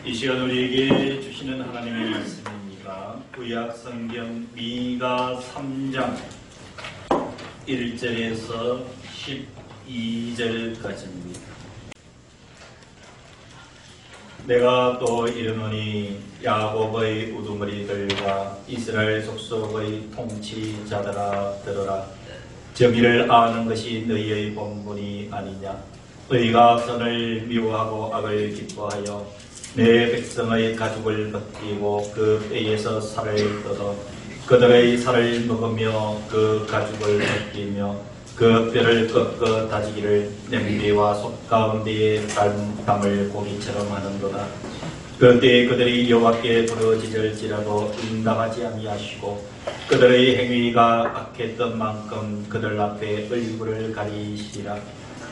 이 시간 우리에게 주시는 하나님의 말씀입니다. 구약 성경 미가 3장 1절에서 12절까지입니다. 내가 또 이르노니 야곱의 우두머리들과 이스라엘 족속의 통치자들아 들으라. 정의를 아는 것이 너희의 본분이 아니냐. 너희가 선을 미워하고 악을 기뻐하여 내 백성의 가죽을 벗기고 그 뼈에서 살을 뜯어 그들의 살을 먹으며 그 가죽을 벗기며 그 뼈를 꺾어 다지기를 냄비와 솥 가운데에 담을 고기처럼 하는도다. 그때 그들이 여호와께 부르짖을지라도 응답하지 아니하시고 그들의 행위가 악했던 만큼 그들 앞에 얼굴을 가리시리라.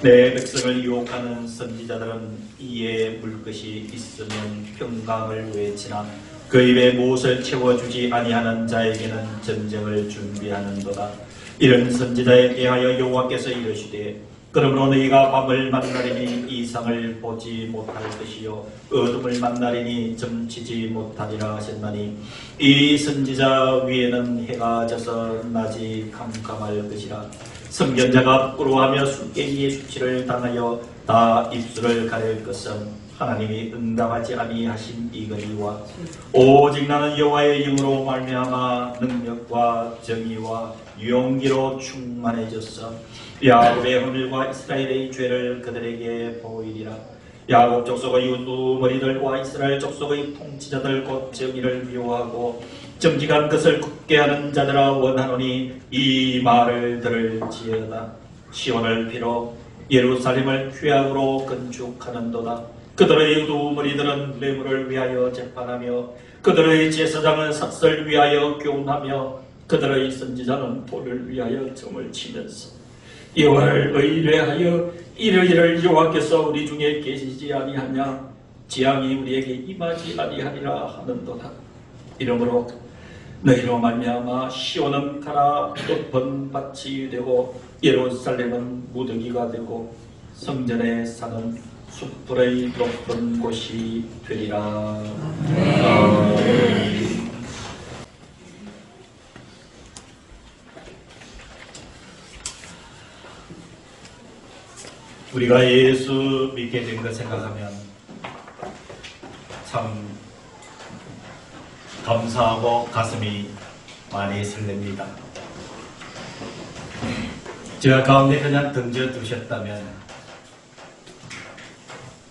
내 백성을 유혹하는 선지자들은 이에 물것이 있으면 평강을 외치나 그 입에 무엇을 채워주지 아니하는 자에게는 전쟁을 준비하는도다. 이런 선지자에 대하여 여호와께서 이르시되 그러므로 너희가 밤을 만나리니 이상을 보지 못할 것이요 어둠을 만나리니 점치지 못하리라 하셨나니 이 선지자 위에는 해가 져서 낮이 캄캄할 것이라. 선견자가 부끄러워하며 술깨기의 수치를 당하여 다 입술을 가릴 것은 하나님이 응답하지 아니하신 이거니와 오직 나는 여호와의 영으로 말미암아 능력과 정의와 용기로 충만해졌어. 야곱의 허물과 이스라엘의 죄를 그들에게 보이리라. 야곱 족속의 우두머리들과 이스라엘 족속의 통치자들 곧 정의를 미워하고 정직한 것을 굳게 하는 자들아 원하노니 이 말을 들을지어다. 시온을 피로 예루살렘을 휴양으로 건축하는도다. 그들의 우두머리들은 뇌물을 위하여 재판하며 그들의 제사장은 삭슬 위하여 교훈하며 그들의 선지자는 돌을 위하여 점을 치면서 여호와를 의뢰하여 이르기를 여호와께서 우리 중에 계시지 아니하냐. 재앙이 우리에게 임하지 아니하리라 하는도다. 이러므로 너희로 말미암아 시온은 가라 높은 밭이 되고 예루살렘은 무더기가 되고 성전에 사는 숯불의 높은 곳이 되리라. 우리가 예수 믿게 된 것 생각하면 참 감사하고 가슴이 많이 설렙니다. 제가 가운데 그냥 던져 두셨다면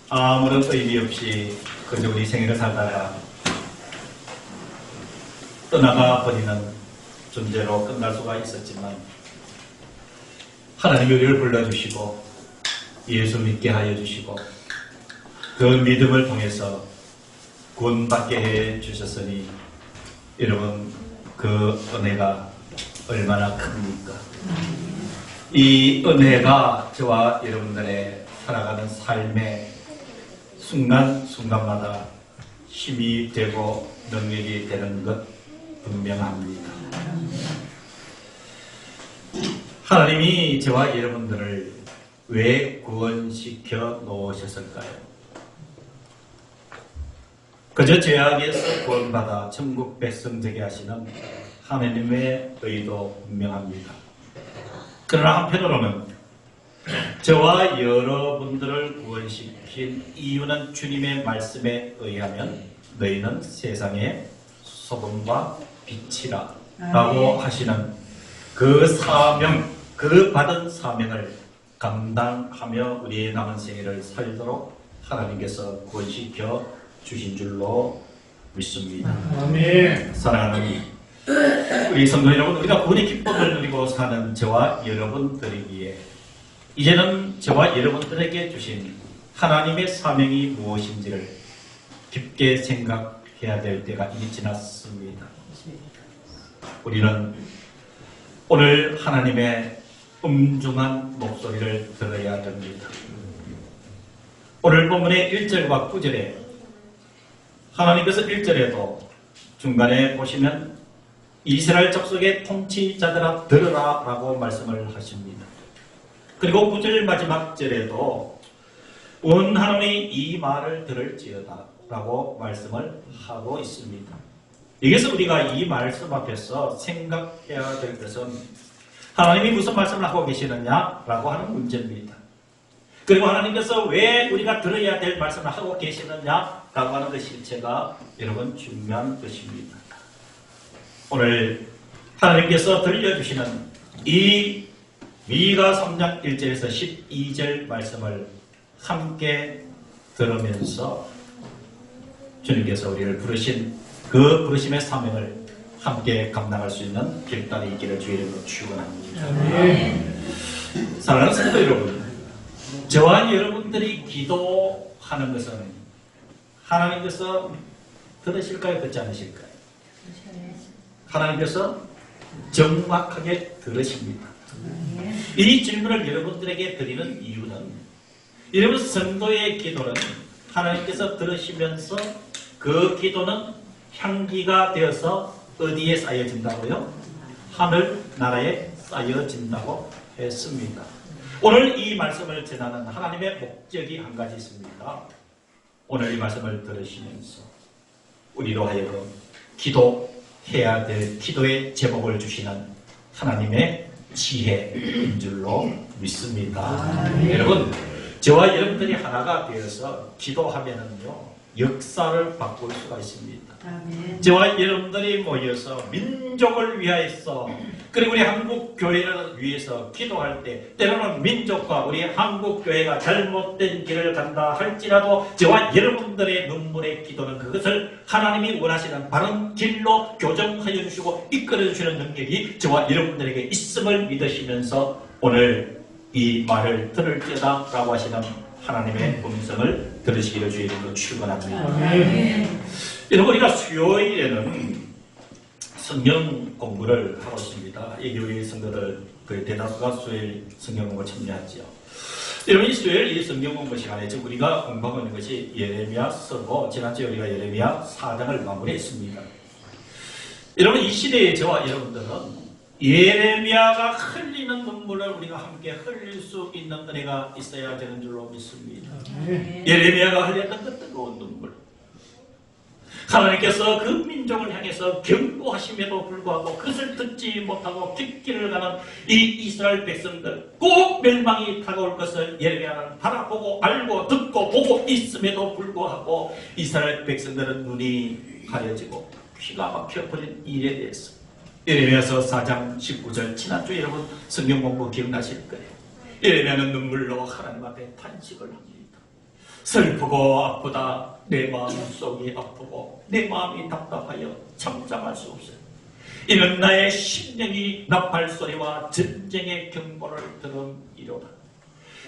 아무런 의미 없이 그저 우리 생애를 살다가 떠나가 버리는 존재로 끝날 수가 있었지만 하나님이 우리를 불러주시고 예수 믿게 하여 주시고 그 믿음을 통해서 구원받게 해 주셨으니 여러분 그 은혜가 얼마나 큽니까? 이 은혜가 저와 여러분들의 살아가는 삶의 순간순간마다 힘이 되고 능력이 되는 것 분명합니다. 하나님이 저와 여러분들을 왜 구원시켜 놓으셨을까요? 그저 죄악에서 구원받아 천국 백성 되게 하시는 하나님의 의도 분명합니다. 그러나 한편으로는 저와 여러분들을 구원시킨 이유는 주님의 말씀에 의하면 너희는 세상의 소금과 빛이라 라고 하시는 그 사명, 그 받은 사명을 감당하며 우리의 남은 생애를 살도록 하나님께서 구원시켜 주신 줄로 믿습니다. 아멘. 사랑하는 우리 성도 여러분, 우리가 구원의 기쁨을 누리고 사는 저와 여러분들이기에 이제는 저와 여러분들에게 주신 하나님의 사명이 무엇인지를 깊게 생각해야 될 때가 이미 지났습니다. 우리는 오늘 하나님의 음중한 목소리를 들어야 됩니다. 오늘 본문의 1절과 9절에 하나님께서 1절에도 중간에 보시면 이스라엘 족속의 통치자들아 들으라 라고 말씀을 하십니다. 그리고 9절 마지막 절에도 원하노니 이 말을 들을지어다 라고 말씀을 하고 있습니다. 여기서 우리가 이 말씀 앞에서 생각해야 될 것은 하나님이 무슨 말씀을 하고 계시느냐라고 하는 문제입니다. 그리고 하나님께서 왜 우리가 들어야 될 말씀을 하고 계시느냐라고 하는 것 실체가 여러분 중요한 것입니다. 오늘 하나님께서 들려주시는 이 미가 3장 1절에서 12절 말씀을 함께 들으면서 주님께서 우리를 부르신 그 부르심의 사명을 함께 감당할 수 있는 길단이 있기를 주의 이름으로 축원합니다. 사랑하는 성도 여러분, 저와 여러분들이 기도하는 것은 하나님께서 들으실까요? 듣지 않으실까요? 하나님께서 정확하게 들으십니다. 이 질문을 여러분들에게 드리는 이유는 여러분 성도의 기도는 하나님께서 들으시면서 그 기도는 향기가 되어서 어디에 쌓여진다고요? 하늘 나라에 쌓여진다고 했습니다. 오늘 이 말씀을 전하는 하나님의 목적이 한 가지 있습니다. 오늘 이 말씀을 들으시면서 우리로 하여금 기도해야 될 기도의 제목을 주시는 하나님의 지혜인 줄로 믿습니다. 여러분, 저와 여러분들이 하나가 되어서 기도하면은요 역사를 바꿀 수가 있습니다. 저와 여러분들이 모여서 민족을 위하여서 그리고 우리 한국 교회를 위해서 기도할 때 때로는 민족과 우리 한국 교회가 잘못된 길을 간다 할지라도 저와 여러분들의 눈물의 기도는 그것을 하나님이 원하시는 바른 길로 교정하여 주시고 이끌어 주시는 능력이 저와 여러분들에게 있음을 믿으시면서 오늘 이 말을 들을지어다 라고 하시는 하나님의 음성을 들으시기를 주의 이름으로 축원합니다. 여러분, 우리가 수요일에는 성경 공부를 하고 있습니다. 이 교회 성도들 거의 대다수가 수요일 성경 공부 참여하죠. 여러분, 이 수요일 이 성경 공부 시간에 지금 우리가 공부하고 있는 것이 예레미야서고 지난주에 우리가 예레미야 4장을 마무리했습니다. 여러분, 이 시대의 저와 여러분들은 예레미야가 흘리는 눈물을 우리가 함께 흘릴 수 있는 은혜가 있어야 되는 줄로 믿습니다. 예레미야가 흘렸던 그 뜨거운 눈물, 하나님께서 그 민족을 향해서 경고하심에도 불구하고 그것을 듣지 못하고 뒷길을 가는 이 이스라엘 백성들, 꼭 멸망이 다가올 것을 예레미야는 바라보고 알고 듣고 보고 있음에도 불구하고 이스라엘 백성들은 눈이 가려지고 귀가 막혀버린 일에 대해서 예레미야서 4장 19절 지난주에 여러분 성경 공부 기억나실 거예요. 예레미야는 눈물로 하나님 앞에 탄식을 합니다. 슬프고 아프다. 내 마음속이 아프고 내 마음이 답답하여 잠잠할 수 없어요. 이는 나의 심령이 나팔소리와 전쟁의 경보를 들음이로다.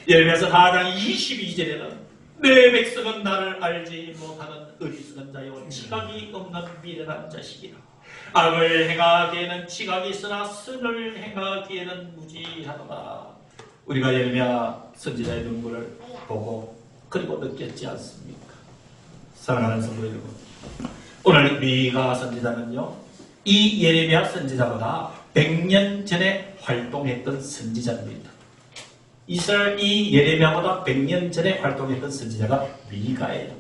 예레미야서 4장 22절에는 내 백성은 나를 알지 못하는 어리석은 자요 지각이 없는 미련한 자식이라. 악을 행하기에는 지각이 있으나 선을 행하기에는 무지하도다. 우리가 예레미야 선지자의 눈물을 보고 그리고 느꼈지 않습니까? 사랑하는 성도 여러분, 오늘 미가 선지자는요 이 예레미야 선지자보다 100년 전에 활동했던 선지자입니다. 이스라엘 이 예레미야보다 100년 전에 활동했던 선지자가 미가예요.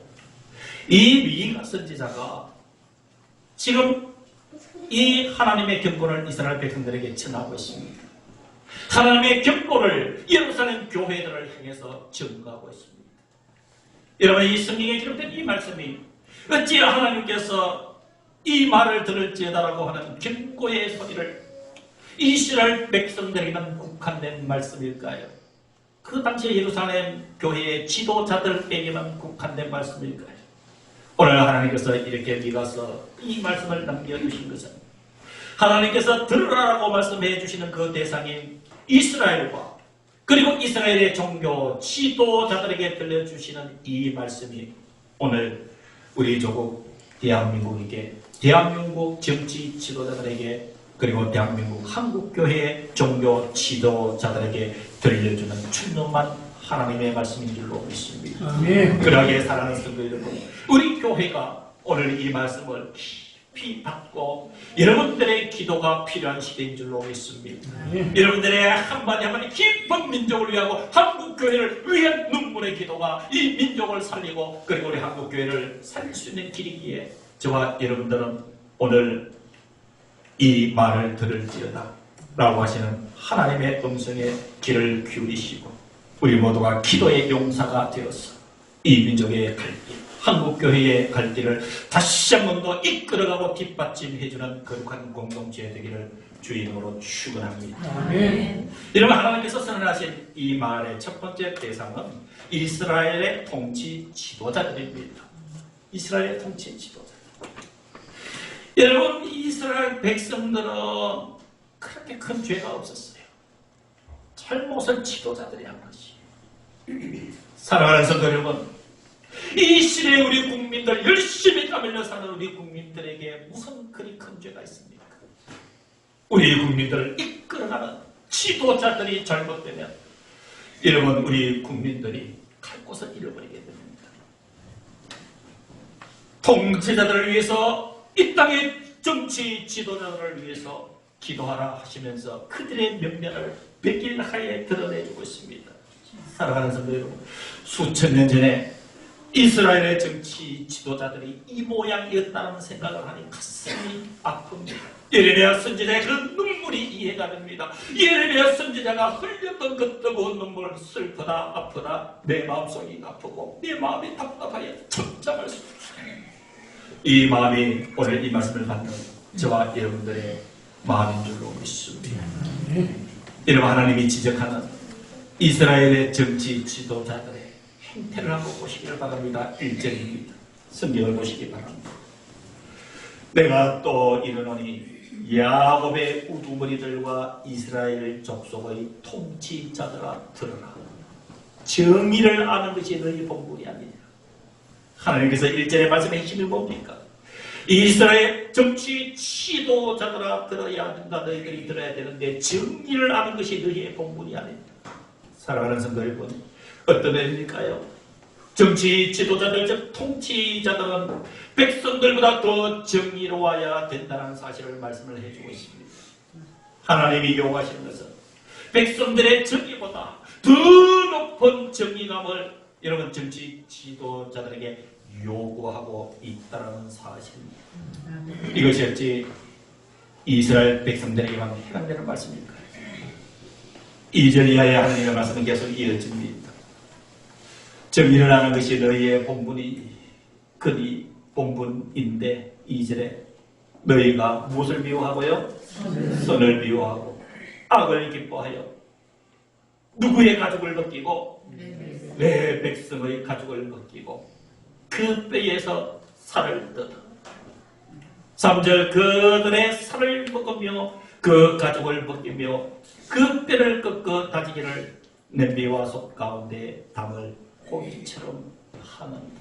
이 미가 선지자가 지금 이 하나님의 경고를 이스라엘 백성들에게 전하고 있습니다. 하나님의 경고를 예루살렘 교회들을 향해서 전가하고 있습니다. 여러분, 이 성경에 기록된 이 말씀이 어찌 하나님께서 이 말을 들을지어다라고 하는 경고의 소리를 이스라엘 백성들에게만 국한된 말씀일까요? 그 당시에 예루살렘 교회의 지도자들에게만 국한된 말씀일까요? 오늘 하나님께서 이렇게 미가서 이 말씀을 남겨주신 것은 하나님께서 들으라고 말씀해 주시는 그 대상인 이스라엘과 그리고 이스라엘의 종교 지도자들에게 들려주시는 이 말씀이 오늘 우리 조국 대한민국에게, 대한민국 정치 지도자들에게, 그리고 대한민국 한국교회의 종교 지도자들에게 들려주는 충분한 하나님의 말씀인 줄로 믿습니다. 그러하게 사랑하는 성도 여러분, 우리 교회가 오늘 이 말씀을 깊이 받고 여러분들의 기도가 필요한 시대인 줄로 믿습니다. 여러분들의 한마디 한마디 깊은 민족을 위하고 한국교회를 위한 눈물의 기도가 이 민족을 살리고 그리고 우리 한국교회를 살릴 수 있는 길이기에 저와 여러분들은 오늘 이 말을 들을지어다 라고 하시는 하나님의 음성에 귀를 기울이시고 우리 모두가 기도의 용사가 되어서 이 민족의 갈 길, 한국교회의 갈 길을 다시 한 번 더 이끌어가고 뒷받침해주는 거룩한 공동체 되기를 주인으로 축원합니다. 여러분, 하나님께서 선언하신 이 말의 첫 번째 대상은 이스라엘의 통치 지도자들입니다. 이스라엘의 통치 지도자. 여러분, 이스라엘 백성들은 그렇게 큰 죄가 없었어요. 잘못을 지도자들이 한 것이. 사랑하는 성도 여러분, 이 시대에 우리 국민들, 열심히 땀 흘려 사는 우리 국민들에게 무슨 그리 큰 죄가 있습니까? 우리 국민들을 이끌어가는 지도자들이 잘못되면 여러분, 우리 국민들이 갈 곳을 잃어버리게 됩니다. 통치자들을 위해서, 이 땅의 정치 지도자들을 위해서 기도하라 하시면서 그들의 면면을 백일하에 드러내주고 있습니다. 사랑하는 성도 여러분, 수천 년 전에 이스라엘의 정치 지도자들이 이 모양이었다는 생각을 하니 가슴이 아픕니다. 예레미야 선지자의 그 눈물이 이해가 됩니다. 예레미야 선지자가 흘렸던 그 뜨거운 눈물, 슬프다 아프다 내 마음속이 아프고 내 마음이 답답하여 잠잠할 수 없어요. 이 마음이 오늘 이 말씀을 받는 저와 여러분들의 마음인 줄로 믿습니다. 여러분, 하나님이 지적하는 이스라엘의 정치 지도자들의 행태를 한번 보시기를 바랍니다. 1절입니다. 성경을 보시기 바랍니다. 내가 또 이르노니 야곱의 우두머리들과 이스라엘 족속의 통치자들아 들으라. 정의를 아는 것이 너희 본분이 아니냐. 하나님께서 1절의 말씀의 핵심이 뭡니까? 이스라엘 정치 지도자들아 들어야 된다. 너희들이 들어야 되는데 정의를 아는 것이 너희의 본분이 아니냐. 사랑하는 성도 여러분, 어떤 의미일까요? 정치 지도자들, 즉 통치자들은 백성들보다 더 정의로워야 된다는 사실을 말씀을 해주고 있습니다. 하나님이 요구하시는 것은 백성들의 정의보다 더 높은 정의감을 여러분 정치 지도자들에게 요구하고 있다는 사실입니다. 이것이 어찌 이스라엘 백성들에게만 해당되는 말씀일까요? 2절 이하의 하나님의 말씀은 계속 이어집니다. 정의를 하는 것이 너희의 본분이 그리 본분인데 2절에 너희가 무엇을 미워하고요? 선을 미워하고 악을 기뻐하여 누구의 가죽을 벗기고 내 백성의 가죽을 벗기고 그 뼈에서 살을 뜯어 3절 그들의 살을 먹으며 그 가죽을 벗기며 그 뼈를 꺾어 다지기를 냄비와 솥 가운데 담을 고기처럼 하는구나.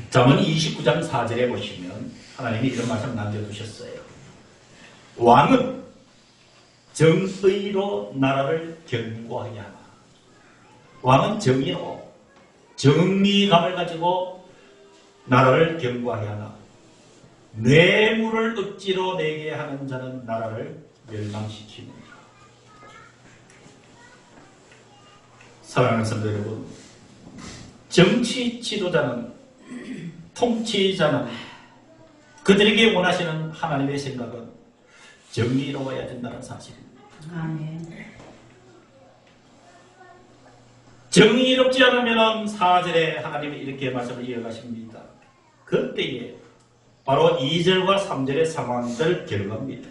잠언 29장 4절에 보시면 하나님이 이런 말씀 남겨두셨어요. 왕은 정의로 나라를 견고하게 하나. 왕은 정의로 정의감을 가지고 나라를 견고하게 하나. 뇌물을 억지로 내게 하는 자는 나라를 멸망시키느니라. 사랑하는 성도 여러분, 정치 지도자는, 통치자는 그들에게 원하시는 하나님의 생각은 정의로워야 된다는 사실입니다. 정의롭지 않으면 4절에 하나님이 이렇게 말씀을 이어가십니다. 그때에 바로 2절과 3절의 상황들 결과입니다.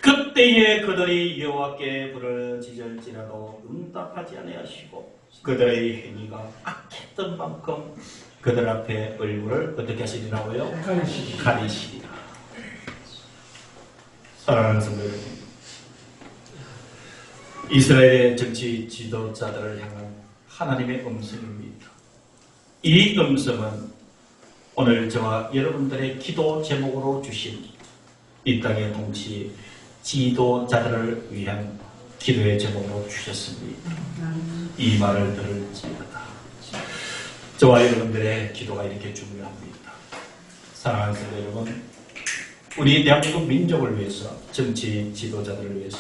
그때에 그들이 여호와께 부르짖을지라도 응답하지 아니하시고 그들의 행위가 악했던 만큼 그들 앞에 얼굴을 어떻게 하시리라고요? 가리시리라. 사랑하는 성도 여러분, 이스라엘의 정치 지도자들을 향한 하나님의 음성입니다. 이 음성은 오늘 저와 여러분들의 기도 제목으로 주신 이 땅의 통치 지도자들을 위한 기도의 제목으로 주셨습니다. 이 말을 들을지어다. 저와 여러분들의 기도가 이렇게 중요합니다. 사랑하는 성도 여러분, 우리 대한민국 민족을 위해서, 정치 지도자들을 위해서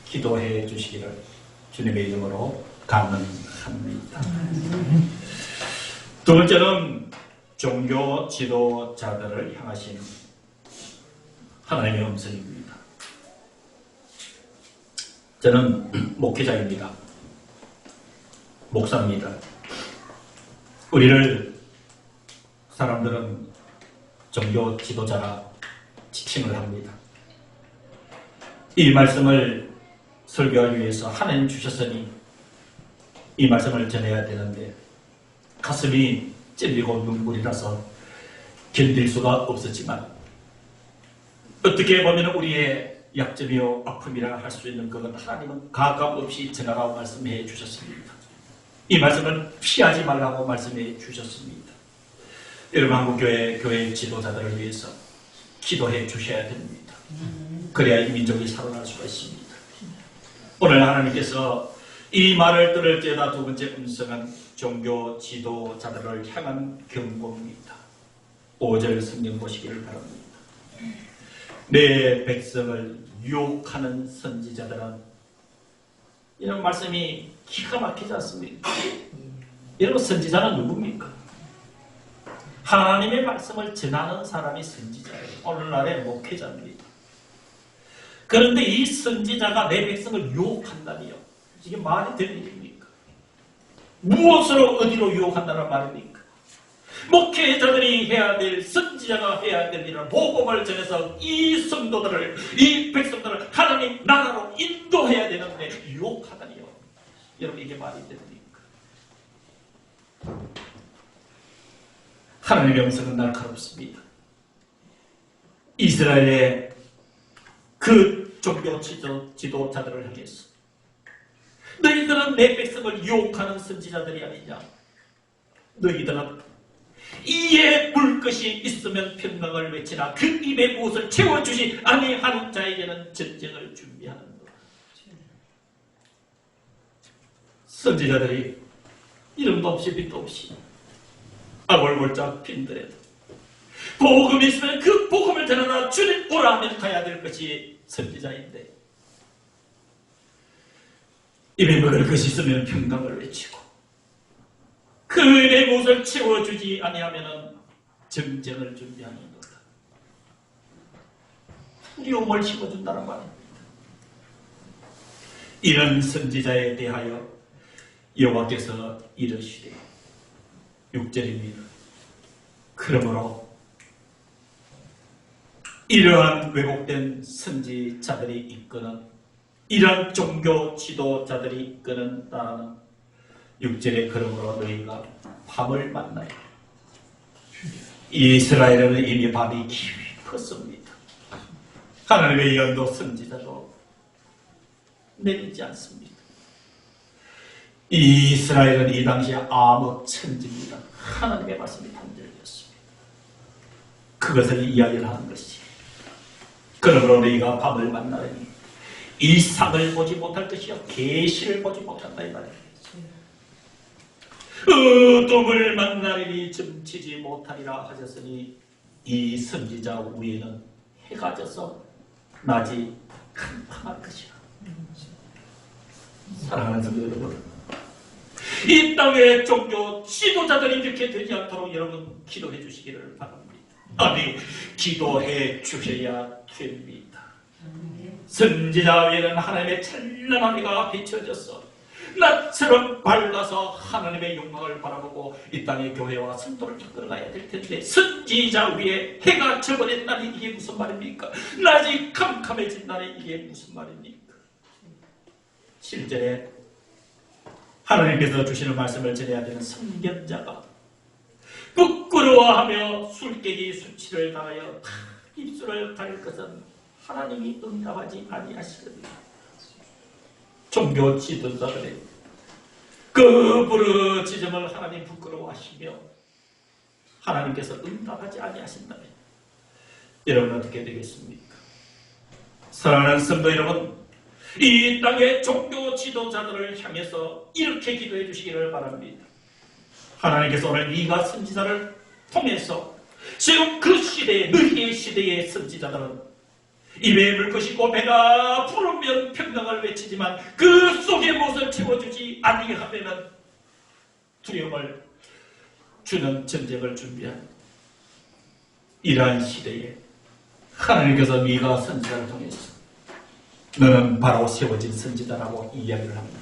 기도해 주시기를 주님의 이름으로 간언합니다. 두 번째는 종교 지도자들을 향하신 하나님의 음성입니다. 저는 목회자입니다. 목사입니다. 우리를 사람들은 종교 지도자라 지칭을 합니다. 이 말씀을 설교하기 위해서 하나님 주셨으니 이 말씀을 전해야 되는데 가슴이 찔리고 눈물이 나서 견딜 수가 없었지만 어떻게 보면 우리의 약점이요 아픔이라 할 수 있는 그건 하나님은 가감없이 전하라고 말씀해 주셨습니다. 이 말씀을 피하지 말라고 말씀해 주셨습니다. 여러분, 한국교회 교회 지도자들을 위해서 기도해 주셔야 됩니다. 그래야 이 민족이 살아날 수가 있습니다. 오늘 하나님께서 이 말을 들을지어다 두 번째 음성은 종교 지도자들을 향한 경고입니다. 5절 성경 보시기를 바랍니다. 내 백성을 유혹하는 선지자들은, 이런 말씀이 기가 막히지 않습니까? 여러분, 선지자는 누굽니까? 하나님의 말씀을 전하는 사람이 선지자예요. 오늘날의 목회자입니다. 그런데 이 선지자가 내 백성을 유혹한다니요, 이게 말이 되는 일입니까? 무엇으로 어디로 유혹한다는 말입니까? 목회자들이 해야 될, 선지자가 해야 될 일은 복음을 전해서 이 성도들을, 이 백성들을 하나님 나라로 인도해야 되는데 유혹하다니요. 여러분, 이게 말이 됩니까? 하나님의 음성은 날카롭습니다. 이스라엘의 그 종교 지도자들을 향해서 너희들은 내 백성을 유혹하는 선지자들이 아니냐? 너희들은 이에 물 것이 있으면 평강을 외치나 그 입에 무엇을 채워주지 아니하는 자에게는 전쟁을 준비하는도다. 선지자들이 이름도 없이 빛도 없이 아골골짝 핀들에도 복음이 있으면 그 복음을 전하라, 주님 오라 하면 가야 될 것이 선지자인데, 입에 먹을 것이 있으면 평강을 외치고 그 입에 무엇을 채워주지 아니하면 전쟁을 준비하는 거다. 두려움을 심어준다는 말입니다. 이런 선지자에 대하여 여호와께서 이르시되, 6절입니다. 그러므로 이러한 왜곡된 선지자들이 이끄는, 이러한 종교 지도자들이 이끄는 나라는 6절에 그러므로 너희가 밤을 만나요. 이스라엘은 이미 밤이 깊었습니다. 하나님의 연도 선지자도 내리지 않습니다. 이스라엘은 이 당시에 암흑 천지입니다. 하나님의 말씀이 단절되었습니다. 그것을 이야기를 하는 것이, 그러므로 너희가 밤을 만나니 이상을 보지 못할 것이요 계시를 보지 못한다 이 말입니다. 어둠을 만나리니 점치지 못하리라 하셨으니 이 선지자 위에는 해가 져서 낮이 캄캄할 것이라. 사랑하는 성도 여러분, 이 땅의 종교 지도자들이 이렇게 되지 않도록 여러분 기도해 주시기를 바랍니다. 아니, 기도해 주셔야 됩니다. 선지자 위에는 하나님의 찬란한 해가 비춰져서 낮처럼 밝아서 하나님의 영광을 바라보고 이 땅의 교회와 성도를 이끌어가야 될 텐데, 선지자 위에 해가 져버렸다니 이게 무슨 말입니까? 낮이 캄캄해진다니 이게 무슨 말입니까? 7절에 하나님께서 주시는 말씀을 전해야 되는 선견자가 부끄러워하며 술깨기 수치를 당하여 입술을 가릴 것은 하나님이 응답하지 아니하시거든요. 종교 지도자들의 그 부르짖음을 하나님 부끄러워하시며 하나님께서 응답하지 아니하신다면 여러분 어떻게 되겠습니까? 사랑하는 성도 여러분, 이 땅의 종교 지도자들을 향해서 이렇게 기도해 주시기를 바랍니다. 하나님께서 오늘 미가 선지자를 통해서 지금 그 시대에, 너희의 시대의 선지자들은 입에 물 것이 있고 배가 부르면 평강을 외치지만 그 속의 못을 채워주지 아니하면 두려움을 주는 전쟁을 준비한 이러한 시대에 하나님께서 미가 선지자를 통해서 너는 바로 세워진 선지자라고 이야기를 합니다.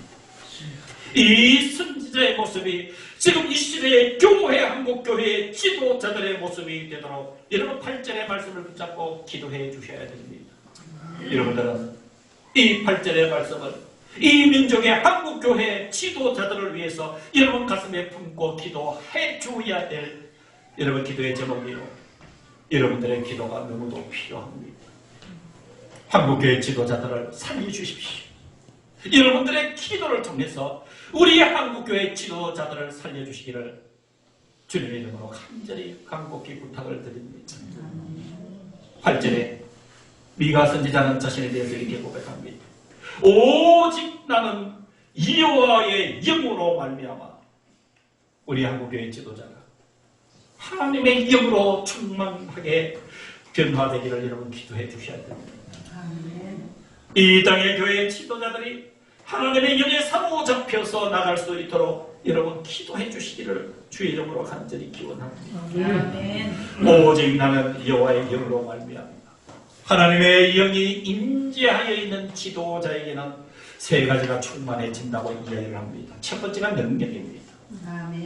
이 선지자의 모습이 지금 이 시대의 교회, 한국교회의 지도자들의 모습이 되도록 여러분 8절의 말씀을 붙잡고 기도해 주셔야 됩니다. 여러분들은 이 8절의 말씀을 이 민족의 한국교회 지도자들을 위해서 여러분 가슴에 품고 기도해 주어야 될 여러분 기도의 제목이요, 여러분들의 기도가 너무도 필요합니다. 한국교회 지도자들을 살려주십시오. 여러분들의 기도를 통해서 우리 한국교회 지도자들을 살려주시기를 주님의 이름으로 간절히 간곡히 부탁을 드립니다. 8절에 미가 선지자는 자신에 대해서 이렇게 고백합니다. 오직 나는 여호와의 영으로 말미암아. 우리 한국교회 지도자가 하나님의 영으로 충만하게 변화되기를 여러분 기도해 주셔야 됩니다. 이 땅의 교회 지도자들이 하나님의 영에 사로잡혀서 나갈 수 있도록 여러분 기도해 주시기를 주의 이름으로 간절히 기원합니다. 오직 나는 여호와의 영으로 말미암아. 하나님의 영이 임재하여 있는 지도자에게는 세 가지가 충만해진다고 이야기를 합니다. 첫 번째가 능력입니다.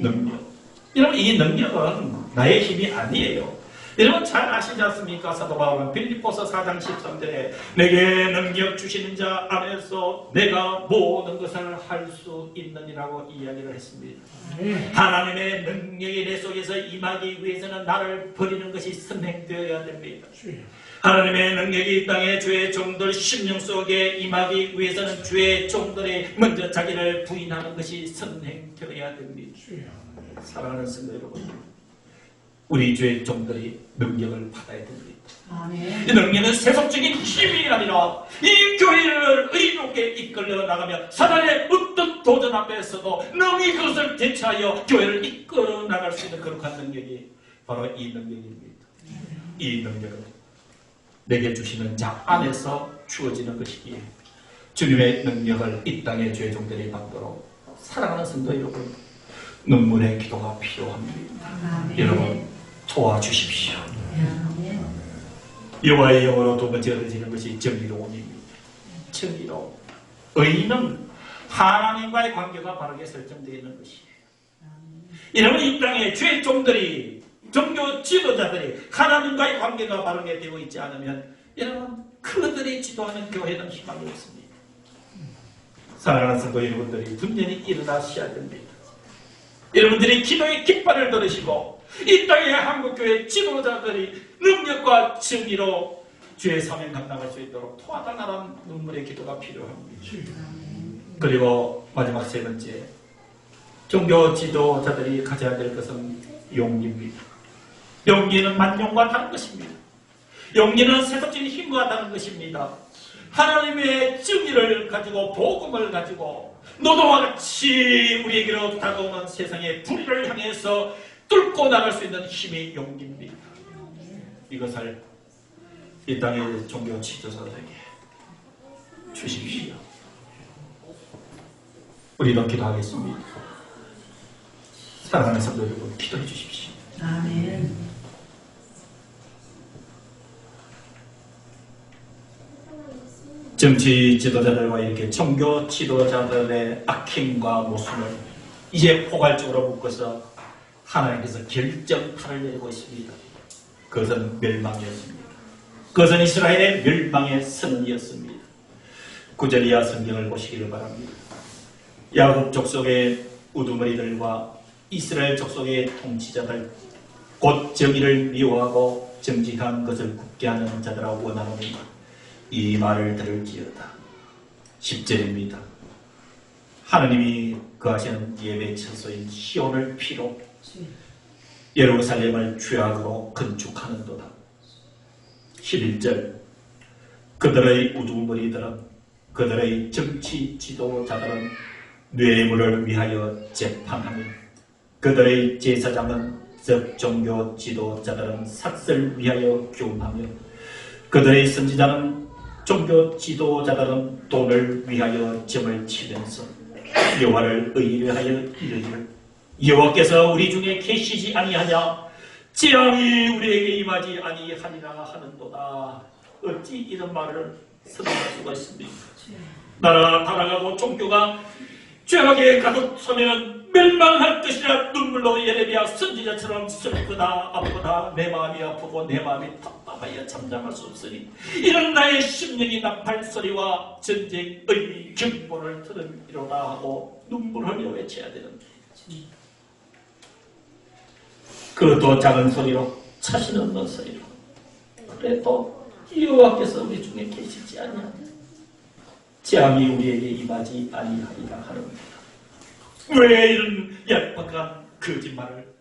능력. 여러분 이 능력은 나의 힘이 아니에요. 여러분 잘 아시지 않습니까? 사도 바울은 빌립보서 4장 13절에 내게 능력 주시는 자 안에서 내가 모든 것을 할 수 있느니라고 이야기를 했습니다. 하나님의 능력이 내 속에서 임하기 위해서는 나를 버리는 것이 선행되어야 됩니다. 하나님의 능력이 이 땅의 주의 종들 심령 속에 임하기 위해서는 주의 종들이 먼저 자기를 부인하는 것이 선행되어야 됩니다. 사랑하는 성도 여러분, 우리 주의 종들이 능력을 받아야 됩니다. 이 능력은 세속적인 힘이 아니라 이 교회를 의롭게 이끌려 나가며 사단의 어떤 도전 앞에서도 능히 그것을 대처하여 교회를 이끌어 나갈 수 있는 거룩한 능력이 바로 이 능력입니다. 이 능력은 내게 주시는 자 안에서 주어지는 것이기에 주님의 능력을 이 땅의 주의 종들이 받도록 사랑하는 성도 여러분, 눈물의 기도가 필요합니다. 여러분 도와주십시오. 여호와의 영으로 두 번째 얻어지는 것이 정의로움입니다. 정의로움. 의는 하나님과의 관계가 바르게 설정되어 있는 것이에요. 여러분 이 땅의 주의 종들이, 종교 지도자들이 하나님과의 관계가 바르게 되어 있지 않으면 여러분 그들이 지도하는 교회는 희망이 없습니다. 사랑하는 성도 여러분들이 분명히 일어나셔야 됩니다. 여러분들이 기도의 깃발을 들으시고 이 땅의 한국교회 지도자들이 능력과 정의로 주의 사명 감당할 수 있도록 토하다나란 눈물의 기도가 필요합니다. 그리고 마지막 세 번째, 종교 지도자들이 가져야 될 것은 용기입니다. 용기는 만용과 다른 것입니다. 용기는 세속적인 힘과 다른 것입니다. 하나님의 정의를 가지고 복음을 가지고 너도와 같이 우리에게로 다가오는 세상의 불의를 향해서 뚫고 나갈 수 있는 힘이 용기입니다. 이것을 이 땅의 종교 지도자들에게 주십시오. 우리도 기도하겠습니다. 사랑하는 성도 여러분, 기도해 주십시오. 아멘. 정치 지도자들과 이렇게 종교 지도자들의 악행과 모순을 이제 포괄적으로 묶어서 하나님께서 결정타를 내리고 있습니다. 그것은 멸망이었습니다. 그것은 이스라엘의 멸망의 선언이었습니다. 9절 이하 성경을 보시기를 바랍니다. 야곱 족속의 우두머리들과 이스라엘 족속의 통치자들, 곧 정의를 미워하고 정직한 것을 굳게 하는 자들아 원하노니 이 말을 들을지어다. 10절입니다. 하느님이 거하시는 예배 처소인 시온을 피로 예루살렘을 죄악으로 건축하는도다. 11절. 그들의 우두머리들은, 그들의 정치 지도자들은 뇌물을 위하여 재판하며 그들의 제사장은 즉 종교 지도자들은 삭슬 위하여 교훈하며 그들의 선지자는 종교 지도자들은 돈을 위하여 점을 치면서 여호와를 의뢰하여 이르기를 여호와께서 우리 중에 계시지 아니하냐 재앙이 우리에게 임하지 아니하니라 하는도다. 어찌 이런 말을 선언할 수가 있습니까? 나라가 타락하고 종교가 죄악에 가득 서면 멸망할 것이라 눈물로 예레미야 선지자처럼 슬프다 아프다 내 마음이 아프고 내 마음이 답답하여 잠잠할 수 없으니 이런 나의 심령이 나팔 소리와 전쟁의 경보를 들음이로다 하고 눈물 흘려 외쳐야 되는데 그것도 작은 소리로 자신 없는 소리로 그래도 여호와께서 우리 중에 계시지 아니하냐 재앙이 우리에게 임하지 아니하리라 하는구나. 왜 이런 얄팍한 거짓말을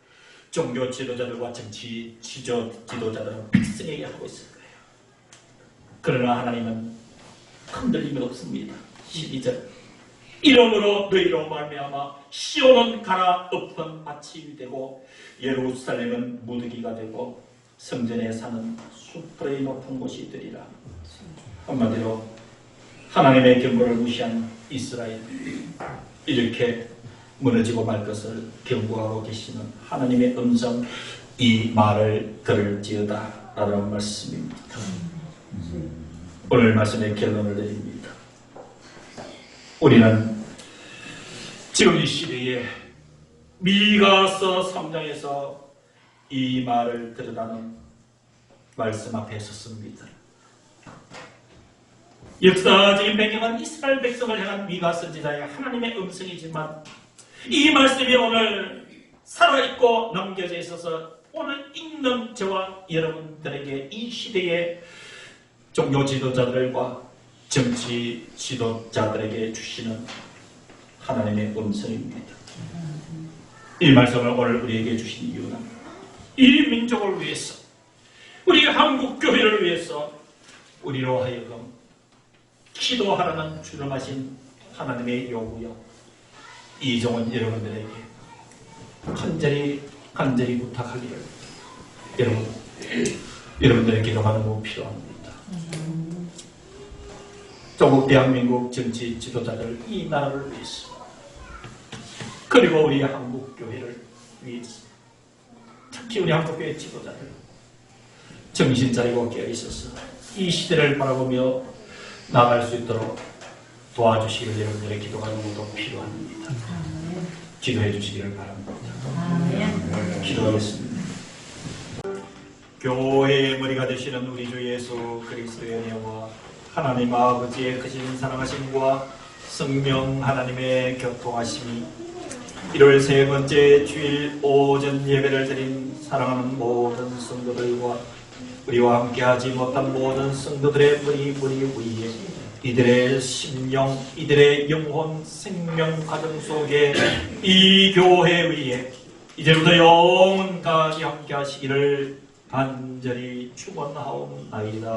종교 지도자들과 정치 지도자들은 백성에게 하고 있을 거예요. 그러나 하나님은 흔들림이 없습니다. 12절 이러므로 너희로 말미암아 시온은 갈아엎은 밭이 되고 예루살렘은 무더기가 되고 성전에 사는 수풀의 높은 곳이 되리라. 한마디로 하나님의 경고를 무시한 이스라엘 이렇게 무너지고 말 것을 경고하고 계시는 하나님의 음성 이 말을 들을지어다 라는 말씀입니다. 오늘 말씀의 결론을 내립니다. 우리는 지금 이 시대에 미가서 3장에서 이 말을 들으라는 말씀 앞에 섰습니다. 역사적인 배경은 이스라엘 백성을 향한 미가 선지자의 하나님의 음성이지만 이 말씀이 오늘 살아있고 남겨져 있어서 오늘 읽는 저와 여러분들에게 이 시대의 종교 지도자들과 정치 지도자들에게 주시는 하나님의 음성입니다. 이 말씀을 오늘 우리에게 주신 이유는 이 민족을 위해서 우리 한국 교회를 위해서 우리로 하여금 기도하라는 주름하신 하나님의 요구요. 이종은 여러분들에게 간절히 부탁하기를 여러분들의 기도가 너무 필요합니다. 조국 대한민국 정치 지도자들 이 나라를 위해서 그리고 우리 한국 교회를 위해서 특히 우리 한국 교회 지도자들 정신 차리고 깨어 있어서 이 시대를 바라보며 나아갈 수 있도록 도와주시길 여러분들의 기도가 너무도 필요합니다. 기도해 주시기를 바랍니다. 기도하겠습니다. 교회의 머리가 되시는 우리 주 예수 그리스도의 은혜와 하나님 아버지의 크신 사랑하심과 성령 하나님의 교통하심이 1월 세 번째 주일 오전 예배를 드린 사랑하는 모든 성도들과 우리와 함께하지 못한 모든 성도들의 머리 위에 이들의 심령, 이들의 영혼, 생명 과정 속에 이 교회 위에 이제부터 영원까지 함께하시기를 간절히 축원하옵나이다.